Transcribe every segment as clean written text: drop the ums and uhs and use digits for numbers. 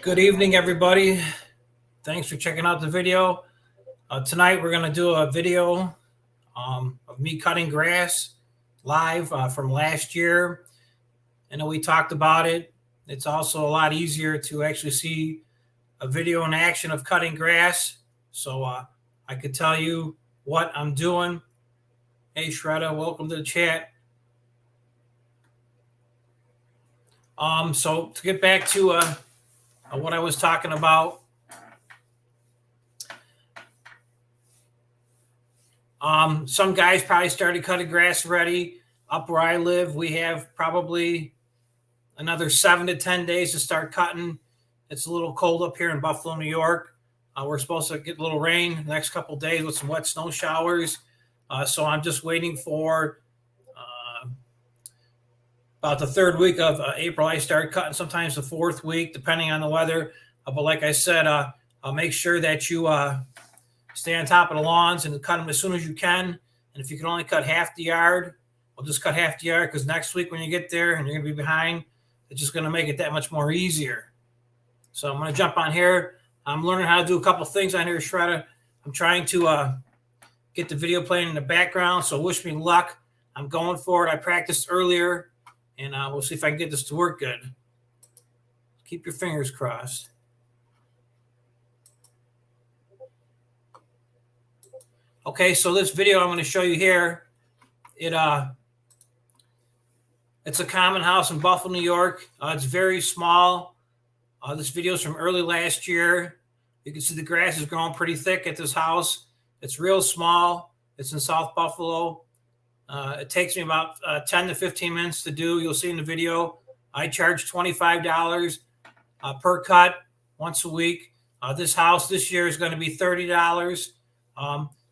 Good evening, everybody. Thanks for checking out the video. Tonight, we're going to do a video of me cutting grass live from last year. I know we talked about it. It's also a lot easier to actually see a video in action of cutting grass. So I could tell you what I'm doing. Hey, Shredda, welcome to the chat. So to get back to what I was talking about, some guys probably started cutting grass already. Up where I live, we have probably another 7 to 10 days to start cutting. It's a little cold up here in Buffalo, New York. We're supposed to get a little rain the next couple of days with some wet snow showers. So I'm just waiting for about the third week of April. I start cutting, sometimes the fourth week, depending on the weather. But like I said, I'll make sure that you stay on top of the lawns and cut them as soon as you can. And if you can only cut half the yard, we'll just cut half the yard, because next week when you get there and you're going to be behind, it's just going to make it that much more easier. So I'm going to jump on here. I'm learning how to do a couple things on here, Shredda. I'm trying to get the video playing in the background, so wish me luck. I'm going for it. I practiced earlier, and we'll see if I can get this to work good. Keep your fingers crossed. Okay, so this video I'm going to show you here, it's a common house in Buffalo, New York. It's very small. This video is from early last year. You can see the grass is growing pretty thick at this house. It's real small. It's in South Buffalo. It takes me about 10 to 15 minutes to do. You'll see in the video. I charge $25 per cut once a week. This house this year is going to be $30.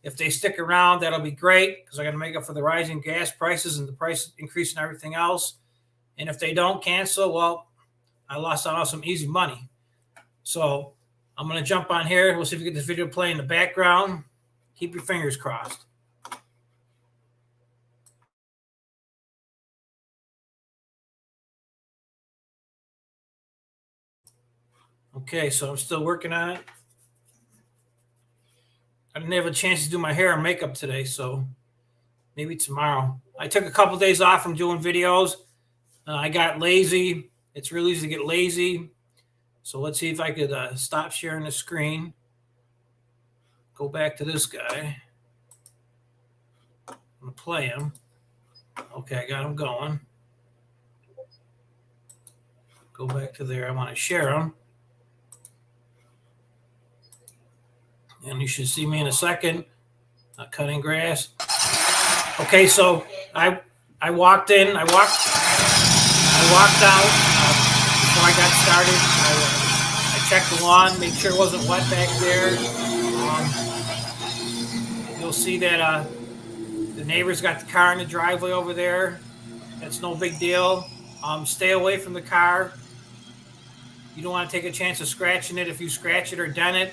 If they stick around, that'll be great, because I got to make up for the rising gas prices and the price increase and everything else. And if they don't cancel, well, I lost out on some easy money. So I'm going to jump on here. We'll see if we get this video playing in the background. Keep your fingers crossed. Okay, so I'm still working on it. I didn't have a chance to do my hair and makeup today, so maybe tomorrow. I took a couple of days off from doing videos. I got lazy. It's really easy to get lazy. So let's see if I could stop sharing the screen. Go back to this guy. I'm going to play him. Okay, I got him going. Go back to there. I want to share him. And you should see me in a second cutting grass. Okay, so I walked in. I walked out before I got started. I checked the lawn, made sure it wasn't wet back there. You'll see that the neighbor's got the car in the driveway over there. That's no big deal. Stay away from the car. You don't want to take a chance of scratching it. If you scratch it or dent it,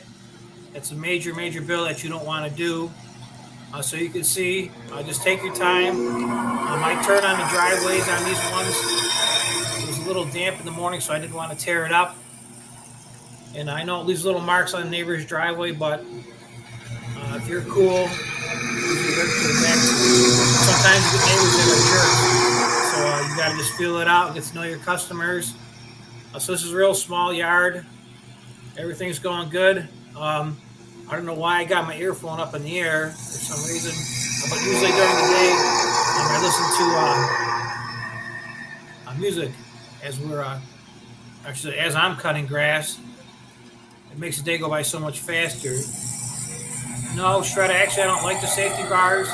it's a major bill that you don't want to do. So you can see, just take your time. I turn on the driveways on these ones. It was a little damp in the morning, so I didn't want to tear it up. And I know it leaves little marks on the neighbor's driveway, but if you're cool, sometimes you get neighbors that are jerks. So you got to just feel it out, get to know your customers. So this is a real small yard. Everything's going good. I don't know why I got my earphone up in the air for some reason, but usually during the day, I listen to music as as I'm cutting grass. It makes the day go by so much faster. No, Shredda, actually, I don't like the safety bars.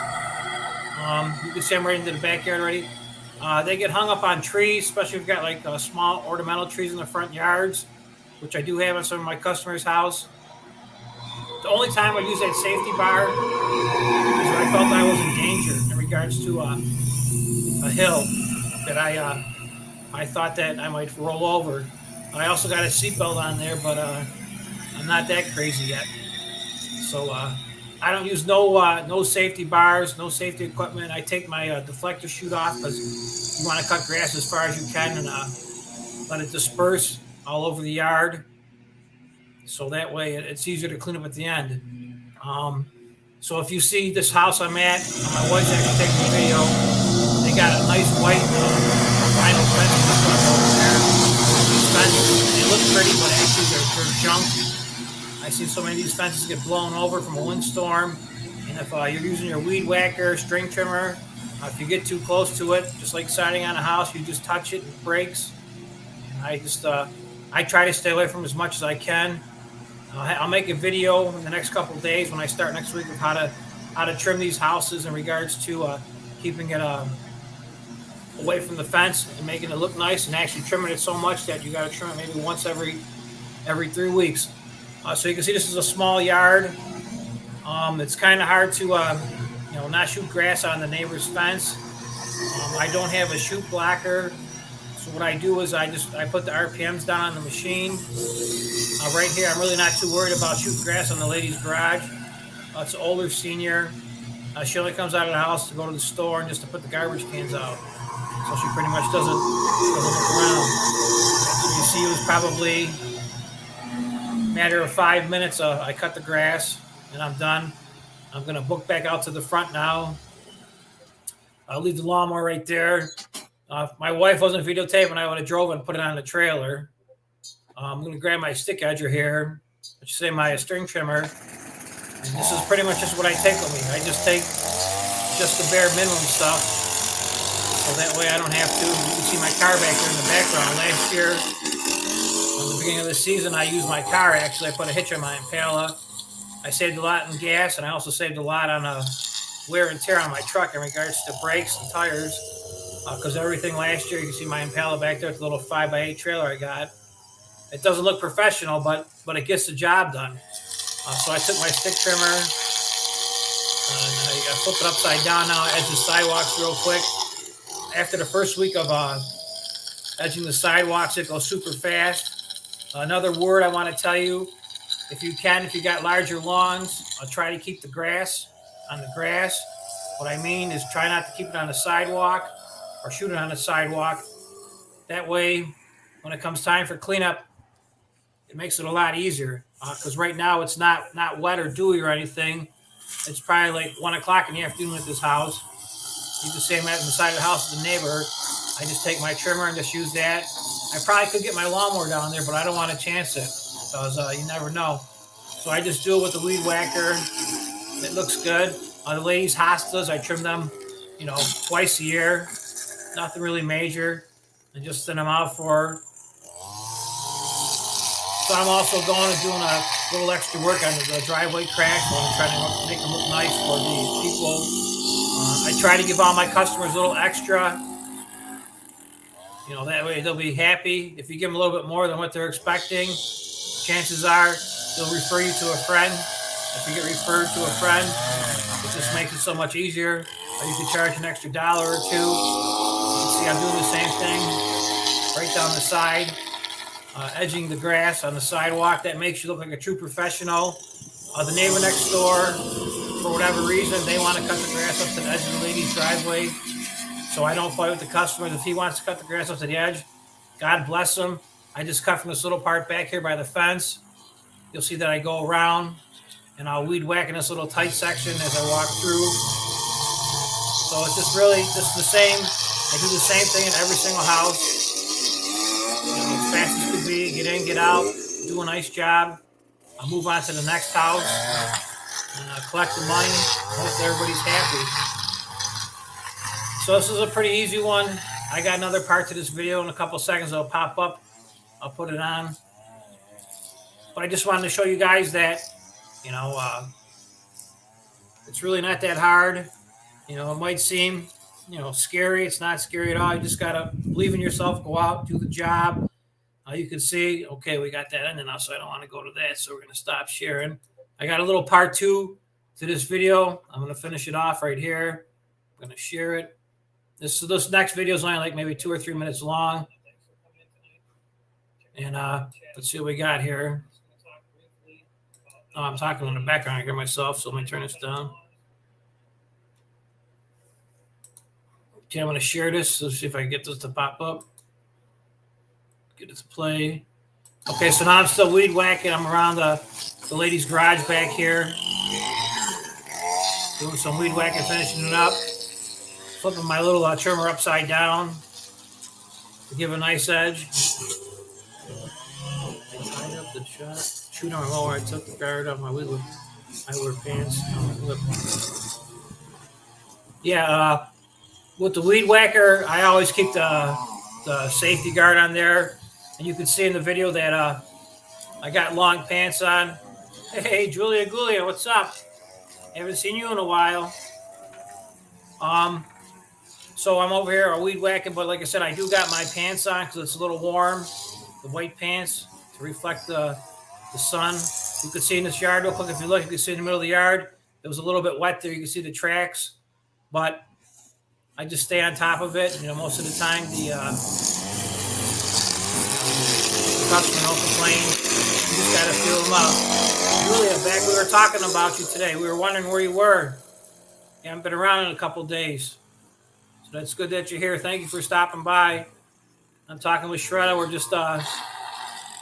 You can see I'm right into the backyard already. They get hung up on trees, especially if you've got like small ornamental trees in the front yards, which I do have on some of my customers' house. The only time I use that safety bar is when I felt I was in danger in regards to a hill that I thought that I might roll over. I also got a seatbelt on there, but I'm not that crazy yet. So I don't use no safety bars, no safety equipment. I take my deflector chute off, because you want to cut grass as far as you can and let it disperse all over the yard. so that way it's easier to clean up at the end. So if you see this house I'm at, my wife's actually taking the video. They got a nice white vinyl fence in the front over there. These fences, they look pretty, but actually they're junk. I see so many of these fences get blown over from a windstorm. And if you're using your weed whacker, string trimmer, if you get too close to it, just like siding on a house, you just touch it and it breaks. And I try to stay away from as much as I can. I'll make a video in the next couple of days when I start next week of how to trim these houses in regards to keeping it away from the fence and making it look nice, and actually trimming it so much that you got to trim it maybe once every 3 weeks. So you can see this is a small yard. It's kind of hard to not shoot grass on the neighbor's fence. I don't have a shoot blocker, so what I do is I put the RPMs down on the machine. Right here, I'm really not too worried about shooting grass on the lady's garage. It's an older senior. She only comes out of the house to go to the store and just to put the garbage cans out. So she pretty much doesn't look around. So you see, it was probably a matter of 5 minutes. I cut the grass and I'm done. I'm going to book back out to the front now. I'll leave the lawnmower right there. If my wife wasn't videotaping, I would have drove and put it on the trailer. I'm going to grab my stick edger here, I should say my string trimmer. And this is pretty much just what I take with me. I just take just the bare minimum stuff, so that way I don't have to. You can see my car back there in the background. Last year, at the beginning of the season, I used my car. Actually, I put a hitch on my Impala. I saved a lot in gas, and I also saved a lot on wear and tear on my truck in regards to brakes and tires. Because everything last year, you can see my Impala back there with the little 5x8 trailer I got. It doesn't look professional, but it gets the job done. So I took my stick trimmer and I flipped it upside down now, edge the sidewalks real quick. After the first week of edging the sidewalks, it goes super fast. Another word I want to tell you, if you got larger lawns, try to keep the grass on the grass. What I mean is try not to keep it on the sidewalk or shoot it on the sidewalk. That way, when it comes time for cleanup, it makes it a lot easier, because right now it's not wet or dewy or anything. It's probably like 1 o'clock in the afternoon at this house. You can say I'm at the side of the house of the neighbor. I just take my trimmer and just use that. I probably could get my lawnmower down there, but I don't want to chance it, because you never know. So I just do it with the weed whacker. It looks good. The ladies' hostas, I trim them, twice a year. Nothing really major. I just send them out for. So I'm also going and doing a little extra work on the driveway cracks. So I'm trying to make them look nice for the people. I try to give all my customers a little extra. That way they'll be happy. If you give them a little bit more than what they're expecting, chances are they'll refer you to a friend. If you get referred to a friend, it just makes it so much easier. Or you can charge an extra $1 or $2. You can see I'm doing the same thing right down the side. Edging the grass on the sidewalk. That makes you look like a true professional. The neighbor next door, for whatever reason, they want to cut the grass up to the edge of the lady's driveway. So I don't fight with the customers. If he wants to cut the grass up to the edge, God bless him. I just cut from this little part back here by the fence. You'll see that I go around and I'll weed whack in this little tight section as I walk through. So it's just the same. I do the same thing in every single house. As fast as could be, get in, get out, do a nice job. I'll move on to the next house and collect the money. Hope everybody's happy. So this is a pretty easy one. I got another part to this video in a couple seconds. It'll pop up. I'll put it on. But I just wanted to show you guys that, it's really not that hard. It might seem, scary. It's not scary at all. You just got to believe in yourself, go out, do the job. You can see, okay, we got that in now, so I don't want to go to that. So we're going to stop sharing. I got a little part 2 to this video. I'm going to finish it off right here. I'm going to share it. This next video is only like maybe 2 or 3 minutes long. And let's see what we got here. Oh, I'm talking in the background. I hear myself, so let me turn this down. Okay, I'm going to share this. Let's see if I can get this to pop up. Get it to play. Okay, so now I'm still weed whacking. I'm around the lady's garage back here. Doing some weed whacking, finishing it up. Flipping my little trimmer upside down to give a nice edge. I tied up the shoot on lower. I took the guard off my weed. I wear pants. Yeah, with the weed whacker, I always keep the safety guard on there. And you can see in the video that I got long pants on. Hey, Julia, what's up? Haven't seen you in a while. So I'm over here weed whacking, but like I said, I do got my pants on because it's a little warm. The white pants to reflect the sun. You can see in this yard real quick. If you look, you can see in the middle of the yard. It was a little bit wet there. You can see the tracks, but I just stay on top of it. Most of the time the customer don't complain. You just gotta feel them out. Julia, back we were talking about you today. We were wondering where you were. You haven't been around in a couple days. So that's good that you're here. Thank you for stopping by. I'm talking with Shredda. We're just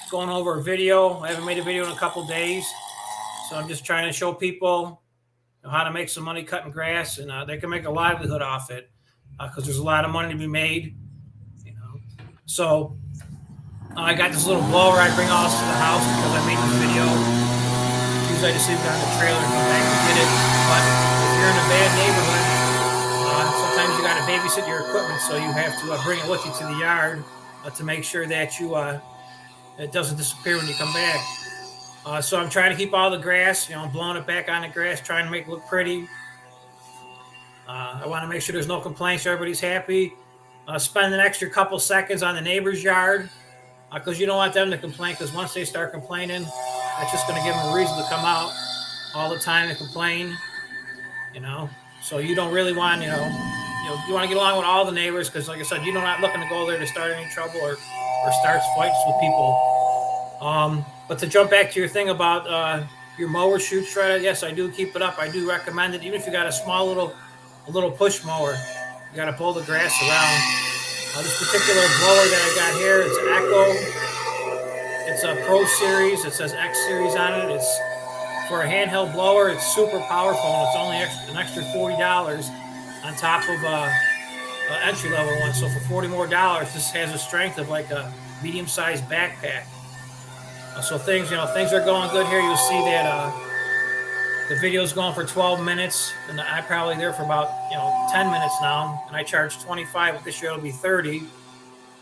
going over a video. I haven't made a video in a couple days. So I'm just trying to show people how to make some money cutting grass, and they can make a livelihood off it because there's a lot of money to be made. So I got this little blower I bring all to the house because I made this video. Usually I just leave it on the trailer and come back and get it. But if you're in a bad neighborhood, sometimes you got to babysit your equipment, so you have to bring it with you to the yard to make sure that it doesn't disappear when you come back. So I'm trying to keep all the grass, blowing it back on the grass, trying to make it look pretty. I want to make sure there's no complaints, everybody's happy. Spend an extra couple seconds on the neighbor's yard because you don't want them to complain, because once they start complaining, that's just going to give them a reason to come out all the time and complain, So you don't really want, you want to get along with all the neighbors because, like I said, you're not looking to go there to start any trouble or start fights with people. But to jump back to your thing about your mower shoot shredder, yes, I do keep it up. I do recommend it, even if you got a small little push mower. You got to pull the grass around. This particular blower that I got here, it's Echo. It's a Pro Series. It says X Series on it. It's for a handheld blower. It's super powerful. And it's only an extra $40 on top of an entry-level one. So for $40 more, this has a strength of like a medium-sized backpack. So things are going good here. You'll see that the video's going for 12 minutes, and I'm probably there for about 10 minutes now. And I charge $25. But this year it'll be $30.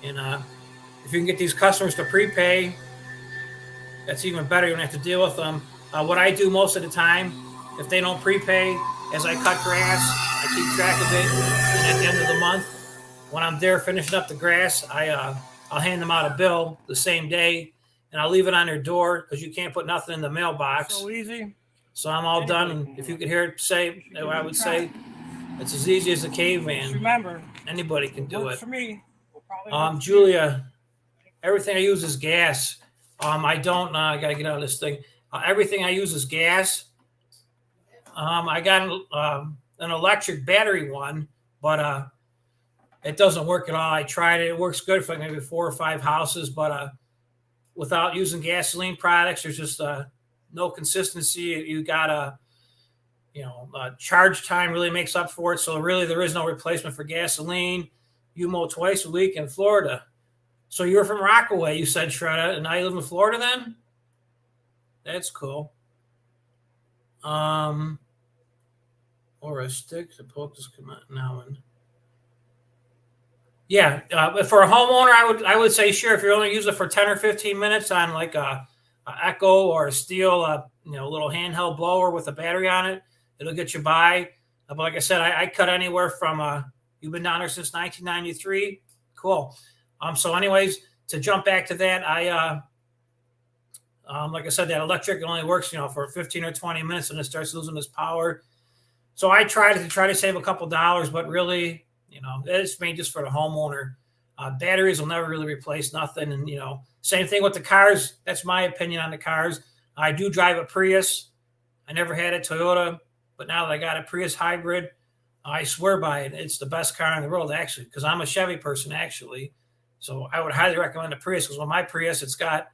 And if you can get these customers to prepay, that's even better. You don't have to deal with them. What I do most of the time, if they don't prepay, as I cut grass, I keep track of it. And at the end of the month, when I'm there finishing up the grass, I'll hand them out a bill the same day, and I'll leave it on their door because you can't put nothing in the mailbox. So easy. So I'm all done. And if you could hear it say, I would say it's as easy as a caveman. Just remember, anybody can do it. For me, Julia, everything I use is gas. I got to get out of this thing. Everything I use is gas. I got an electric battery one, but it doesn't work at all. I tried it. It works good for maybe 4 or 5 houses, but without using gasoline products, there's just no consistency. You got charge time really makes up for it. So really there is no replacement for gasoline. You mow twice a week in Florida. So you're from Rockaway, you said, Shredda, and now you live in Florida then? That's cool. Or a stick to poke this come out now. And yeah, for a homeowner, I would say sure. If you only use it for 10 or 15 minutes on like a Echo or a Steel, little handheld blower with a battery on it, it'll get you by. But like I said, I cut anywhere from you've been down there since 1993. Cool. So anyways, to jump back to that, like I said, that electric only works, for 15 or 20 minutes and it starts losing its power. So I try to save a couple dollars, but really, it's made just for the homeowner. Batteries will never really replace nothing. And, same thing with the cars. That's my opinion on the cars. I do drive a Prius. I never had a Toyota, but now that I got a Prius hybrid, I swear by it. It's the best car in the world, actually, because I'm a Chevy person, actually. So I would highly recommend a Prius because with my Prius, it's got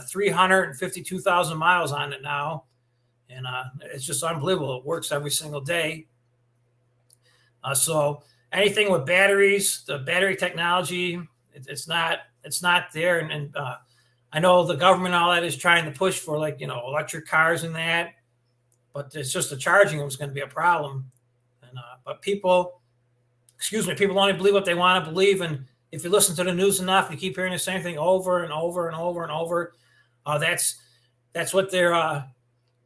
352,000 miles on it now. And it's just unbelievable. It works every single day. So anything with batteries, the battery technology, it's not there. And I know the government and all that is trying to push for, like, electric cars and that, but it's just the charging was going to be a problem. And but people only believe what they want to believe. And if you listen to the news enough, you keep hearing the same thing over and over and over and over. That's what they're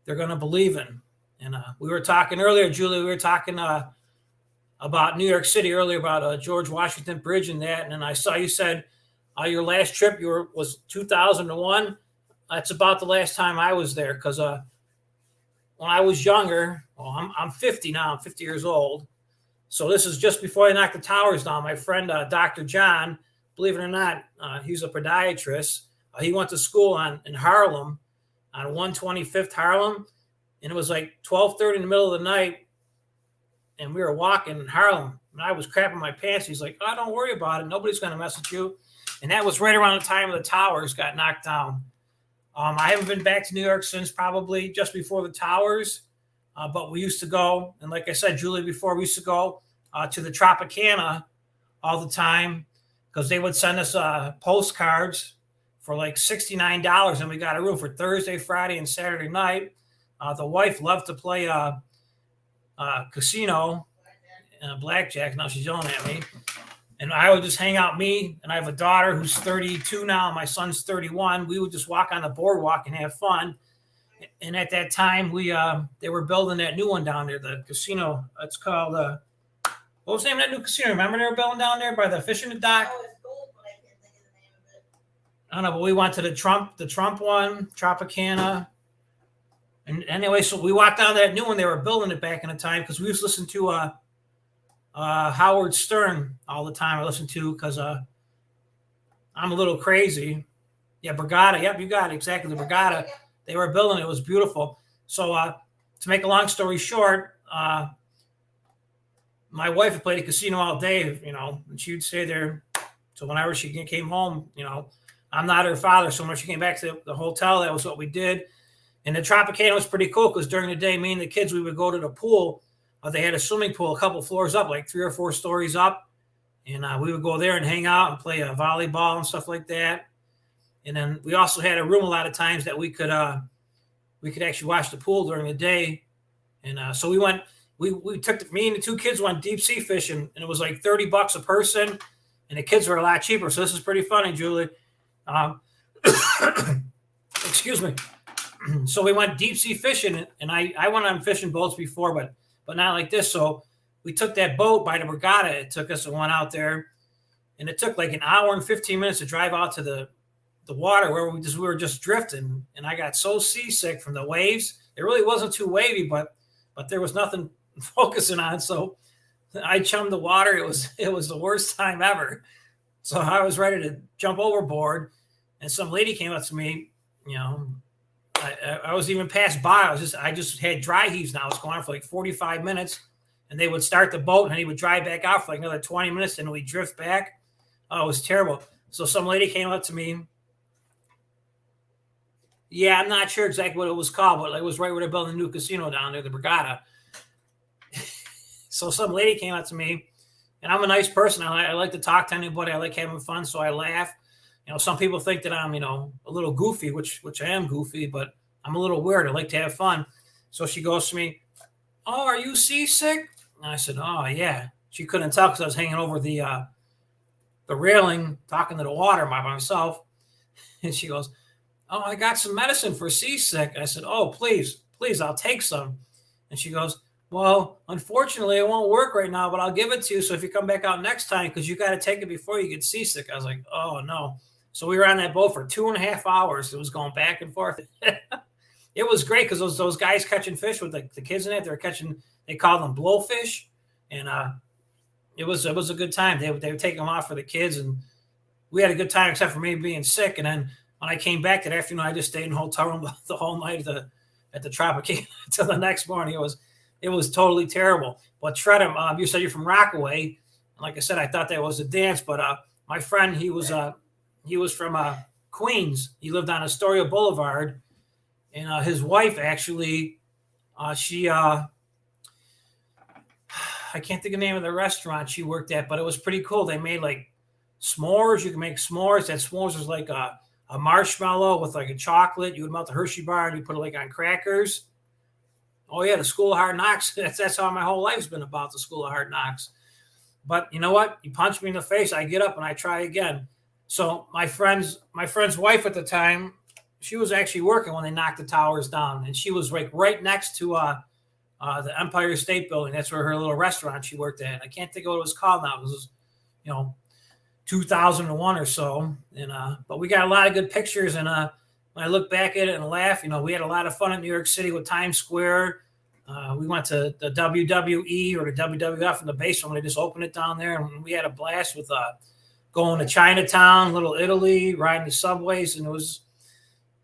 going to believe in. And we were talking earlier, Julie. We were talking about New York City earlier, about George Washington Bridge and that. And then I saw you said your last trip was 2001. That's about the last time I was there, because when I was younger, well, I'm 50 now. I'm 50 years old. So this is just before I knocked the towers down. My friend, Dr. John, believe it or not, he's a podiatrist. He went to school in Harlem, on 125th Harlem, and it was like 12:30 in the middle of the night, and we were walking in Harlem, and I was crapping my pants. He's like, "Oh, don't worry about it. Nobody's going to mess with you." And that was right around the time the towers got knocked down. I haven't been back to New York since probably just before the towers, but we used to go, and like I said, Julie, before, we used to go to the Tropicana all the time, because they would send us postcards for like $69, and we got a room for Thursday, Friday, and Saturday night. The wife loved to play casino, blackjack. Now she's yelling at me. And I would just hang out, me, and I have a daughter who's 32 now, and my son's 31. We would just walk on the boardwalk and have fun. And at that time, they were building that new one down there, the casino. It's called, what was the name of that new casino? Remember they were building down there by the fishing dock? Oh, it's gold, but I can't think of the name of it. I don't know, but we went to the Trump one, Tropicana. And anyway, so we walked down that new one. They were building it back in the time, because we used to listen to Howard Stern all the time. I listen to, because I'm a little crazy. Yeah, Borgata. Yep, you got it. Exactly, the Borgata. They were building it. It was beautiful. So to make a long story short, my wife played a casino all day, and she would stay there. So whenever she came home, I'm not her father, so when she came back to the hotel, that was what we did. And the Tropicana was pretty cool, because during the day, me and the kids, we would go to the pool. They had a swimming pool a couple floors up, like 3 or 4 stories up. And we would go there and hang out and play volleyball and stuff like that. And then we also had a room a lot of times that we could actually watch the pool during the day. And so we took me and the 2 kids went deep sea fishing, and it was like $30 a person, and the kids were a lot cheaper. So this is pretty funny, Julie. Excuse me. So we went deep sea fishing, and I went on fishing boats before, but not like this. So we took that boat by the Borgata. It took us and went out there, and it took like an hour and 15 minutes to drive out to the water, where we were just drifting. And I got so seasick from the waves. It really wasn't too wavy, but there was nothing focusing on. So I chummed the water. It was the worst time ever. So I was ready to jump overboard, and some lady came up to me. I was even past by. I just had dry heaves now. I was going on for like 45 minutes, and they would start the boat, and he would drive back out for like another 20 minutes, and we'd drift back. Oh, it was terrible. So some lady came up to me. Yeah, I'm not sure exactly what it was called, but it was right where they're building a new casino down there, the Borgata. So some lady came up to me, and I'm a nice person. I like to talk to anybody. I like having fun, so I laugh. Some people think that I'm, a little goofy, which I am goofy, but I'm a little weird. I like to have fun. So she goes to me, "Oh, are you seasick?" And I said, "Oh, yeah." She couldn't tell, because I was hanging over the railing, talking to the water by myself. And she goes, "Oh, I got some medicine for seasick." I said, "Oh, please, I'll take some." And she goes, "Well, unfortunately, it won't work right now, but I'll give it to you. So if you come back out next time, because you got to take it before you get seasick." I was like, "Oh, no." So we were on that boat for 2.5 hours. It was going back and forth. It was great, because those guys catching fish with the kids in it, they call them blowfish. And it was a good time. They would take them off for the kids, and we had a good time, except for me being sick. And then when I came back that afternoon, I just stayed in a hotel room the whole night at the Tropicana until the next morning. It was totally terrible. But Shredham, you said you're from Rockaway. And like I said, I thought that was a dance, but my friend, he was from Queens. He lived on Astoria Boulevard, and his wife actually, she I can't think of the name of the restaurant she worked at, but it was pretty cool. They made like s'mores. You can make s'mores. That s'mores was like a marshmallow with like a chocolate. You would melt the Hershey bar and you put it like on crackers. Oh yeah, the School of Hard Knocks. That's how my whole life's been about, the School of Hard Knocks. But you know what? You punch me in the face, I get up and I try again. So my friend's wife at the time, she was actually working when they knocked the towers down, and she was like right next to the Empire State Building. That's where her little restaurant she worked at. I can't think of what it was called now. It was, 2001 or so. And but we got a lot of good pictures. And when I look back at it and laugh, we had a lot of fun in New York City with Times Square. We went to the WWE or the WWF in the basement when they just opened it down there, and we had a blast with going to Chinatown, Little Italy, riding the subways, and it was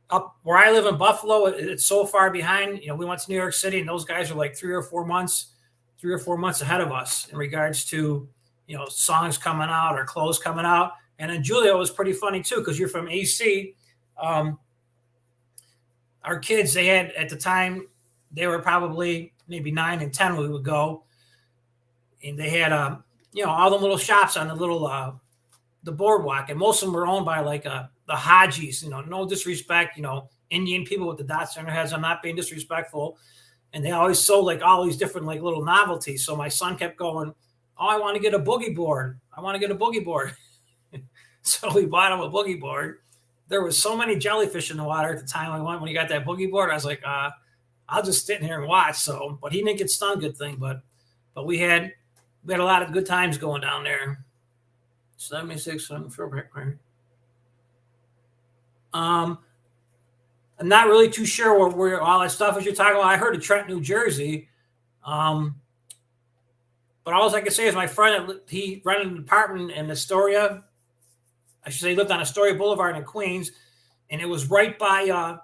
up where I live in Buffalo. It's so far behind. We went to New York City, and those guys are like 3 or 4 months ahead of us in regards to songs coming out or clothes coming out. And then Julia was pretty funny too, because you're from AC. Our kids, they had at the time, they were probably maybe 9 and 10 when we would go, and they had all the little shops on the little the boardwalk, and most of them were owned by like the Hajis. No disrespect, Indian people with the dots on their heads. I'm not being disrespectful, and they always sold like all these different like little novelties. So my son kept going, "Oh, I want to get a boogie board. I want to get a boogie board." So we bought him a boogie board. There was so many jellyfish in the water at the time when he got that boogie board. I was like, I'll just sit in here and watch. So, but he didn't get stung, good thing. But we had a lot of good times going down there. 76. I'm not really too sure where all that stuff is you're talking about. I heard of Trent, New Jersey. But all I can say is my friend, he rented an apartment in Astoria. I should say he lived on Astoria Boulevard in Queens, and it was right by the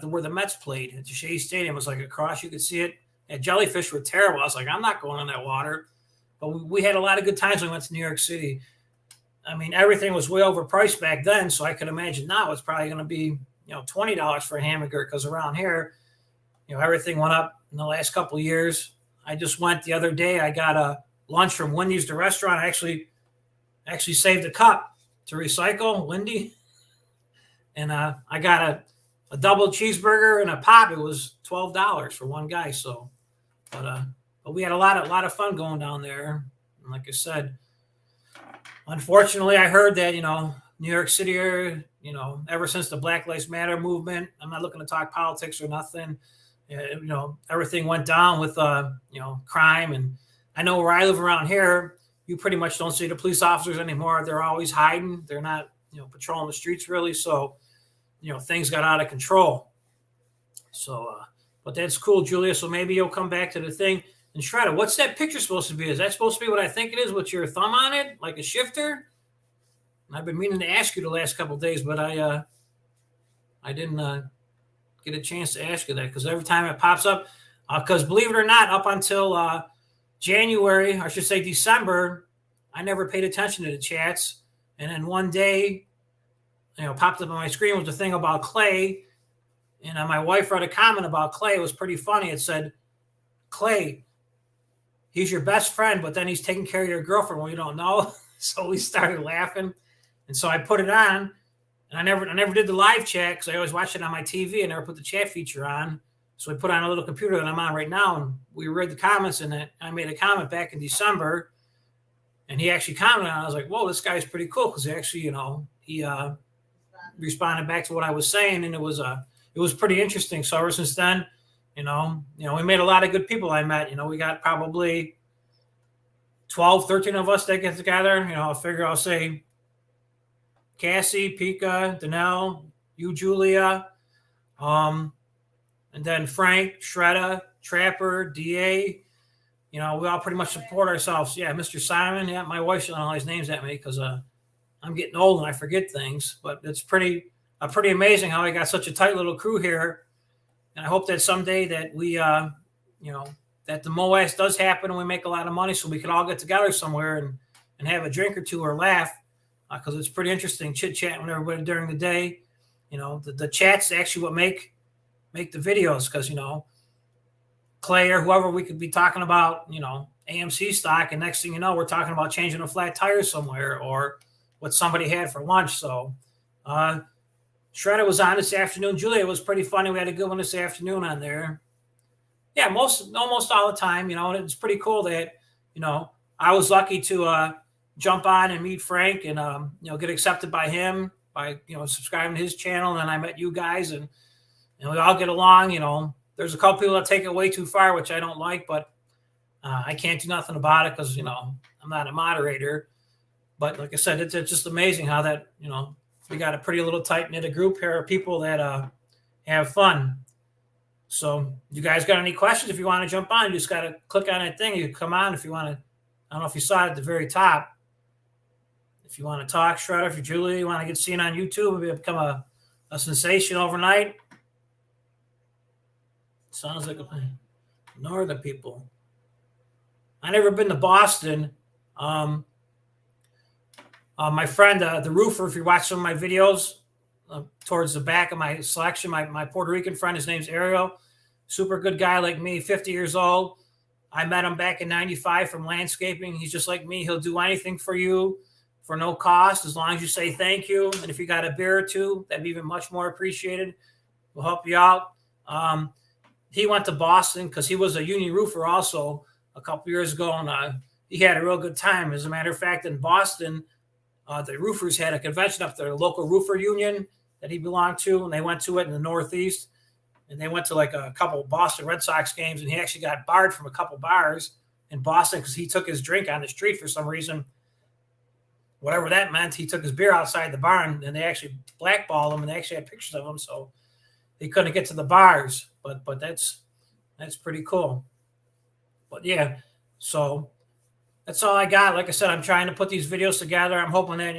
where the Mets played at the Shea Stadium. It was like across, you could see it. And jellyfish were terrible. I was like, I'm not going in that water. But we had a lot of good times when we went to New York City. I mean, everything was way overpriced back then, so I could imagine now it's probably going to be $20 for a hamburger, because around here, everything went up in the last couple of years. I just went the other day. I got a lunch from Wendy's, the restaurant. I actually saved a cup to recycle, Wendy. And I got a double cheeseburger and a pop. It was $12 for one guy. So, but we had a lot of fun going down there. And like I said, unfortunately, I heard that New York City, ever since the Black Lives Matter movement, I'm not looking to talk politics or nothing. Everything went down with crime. And I know where I live around here, you pretty much don't see the police officers anymore. They're always hiding. They're not patrolling the streets really. So things got out of control. So but that's cool, Julia. So maybe you'll come back to the thing. And Shredder, what's that picture supposed to be? Is that supposed to be what I think it is, with your thumb on it, like a shifter? I've been meaning to ask you the last couple of days, but I didn't get a chance to ask you that, because every time it pops up, because believe it or not, up until January, I should say December, I never paid attention to the chats. And then one day, popped up on my screen was the thing about Clay. And my wife wrote a comment about Clay. It was pretty funny. It said, "Clay, he's your best friend, but then he's taking care of your girlfriend when you don't know." So we started laughing. And so I put it on, and I never did the live chat, because I always watch it on my TV. I never put the chat feature on. So we put on a little computer that I'm on right now, and we read the comments in it. I made a comment back in December, and he actually commented on it. I was like, whoa, this guy's pretty cool, because he actually, he responded back to what I was saying, and it was pretty interesting. So ever since then, we made a lot of good people I met. We got probably 12, 13 of us that get together. I'll say Cassie, Pika, Danelle, you, Julia, and then Frank, Shredda, Trapper, DA. We all pretty much support ourselves. Yeah, Mr. Simon. Yeah, my wife's yelling all these names at me because I'm getting old and I forget things. But it's pretty amazing how I got such a tight little crew here. And I hope that someday that we, that the MOAS does happen and we make a lot of money, so we can all get together somewhere and have a drink or two or laugh. because it's pretty interesting chit-chatting with everybody during the day. The chat's actually what make the videos, because, Clay or whoever, we could be talking about, AMC stock, and next thing you know, we're talking about changing a flat tire somewhere or what somebody had for lunch. So Shredder was on this afternoon. Julia was pretty funny. We had a good one this afternoon on there. Yeah, almost all the time, and it's pretty cool that, I was lucky to jump on and meet Frank and, get accepted by him by, subscribing to his channel. And then I met you guys, and we all get along. There's a couple people that take it way too far, which I don't like, but I can't do nothing about it because, I'm not a moderator. But like I said, it's just amazing how that, we got a pretty little tight-knit group here of people that have fun. So you guys got any questions? If you want to jump on, you just got to click on that thing. You can come on if you want to. I don't know if you saw it at the very top. If you want to talk, Shredder, if you're Julie, you want to get seen on YouTube, maybe become a sensation overnight. Sounds like northern people. I never been to Boston. My friend, the roofer, if you watch some of my videos, towards the back of my selection, my Puerto Rican friend, his name's Ariel, super good guy like me, 50 years old. I met him back in 95 from landscaping. He's just like me. He'll do anything for you for no cost, as long as you say thank you. And if you got a beer or two, that'd be even much more appreciated. We'll help you out. He went to Boston because he was a union roofer also a couple years ago, and he had a real good time. As a matter of fact, in Boston, the roofers had a convention up there, a local roofer union that he belonged to, and they went to it in the Northeast. And they went to like a couple of Boston Red Sox games, and he actually got barred from a couple bars in Boston because he took his drink on the street for some reason. Whatever that meant, he took his beer outside the barn, and they actually blackballed him, and they actually had pictures of him, so he couldn't get to the bars. But that's pretty cool. But yeah, so that's all I got. Like I said, I'm trying to put these videos together. I'm hoping that,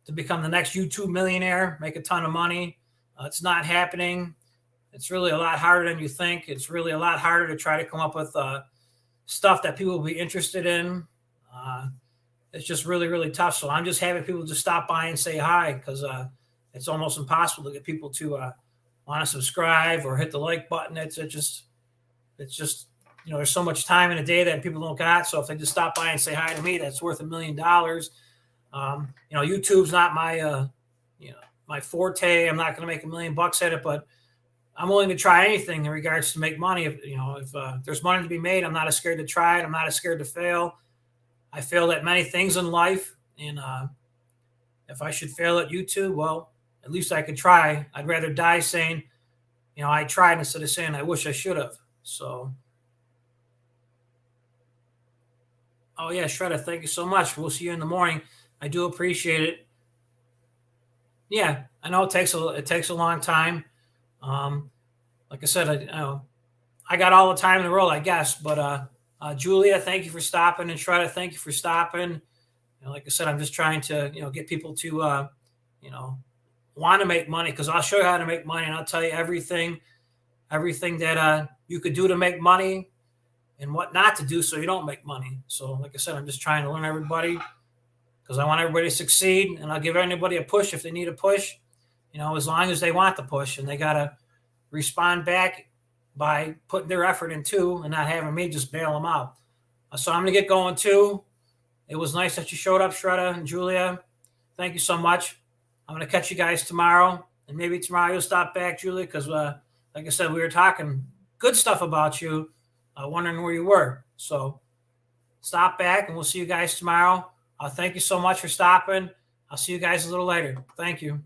to become the next YouTube millionaire, make a ton of money. It's not happening. It's really a lot harder than you think. It's really a lot harder to try to come up with stuff that people will be interested in. It's just really, really tough. So I'm just having people just stop by and say hi, because it's almost impossible to get people to want to subscribe or hit the like button. It's just there's so much time in a day that people don't got. So if they just stop by and say hi to me, that's worth $1 million. YouTube's not my my forte. I'm not going to make $1 million at it, but I'm willing to try anything in regards to make money. If there's money to be made, I'm not as scared to try it. I'm not as scared to fail. I failed at many things in life, and if I should fail at YouTube, well, at least I could try. I'd rather die saying, I tried, instead of saying I wish I should have. So, oh yeah, Shredder, thank you so much. We'll see you in the morning. I do appreciate it. Yeah, I know it takes a long time. Like I said, I got all the time in the world, I guess. But Julia, thank you for stopping, and Shredder, thank you for stopping. Like I said, I'm just trying to get people to want to make money, because I'll show you how to make money, and I'll tell you everything that you could do to make money and what not to do so you don't make money. So like I said, I'm just trying to learn everybody, because I want everybody to succeed, and I'll give anybody a push if they need a push, as long as they want the push, and they got to respond back by putting their effort in too, and not having me just bail them out. So I'm going to get going too. It was nice that you showed up, Shredder and Julia. Thank you so much. I'm going to catch you guys tomorrow, and maybe tomorrow you'll stop back, Julia, because like I said, we were talking good stuff about you, wondering where you were. So stop back, and we'll see you guys tomorrow. Thank you so much for stopping. I'll see you guys a little later. Thank you.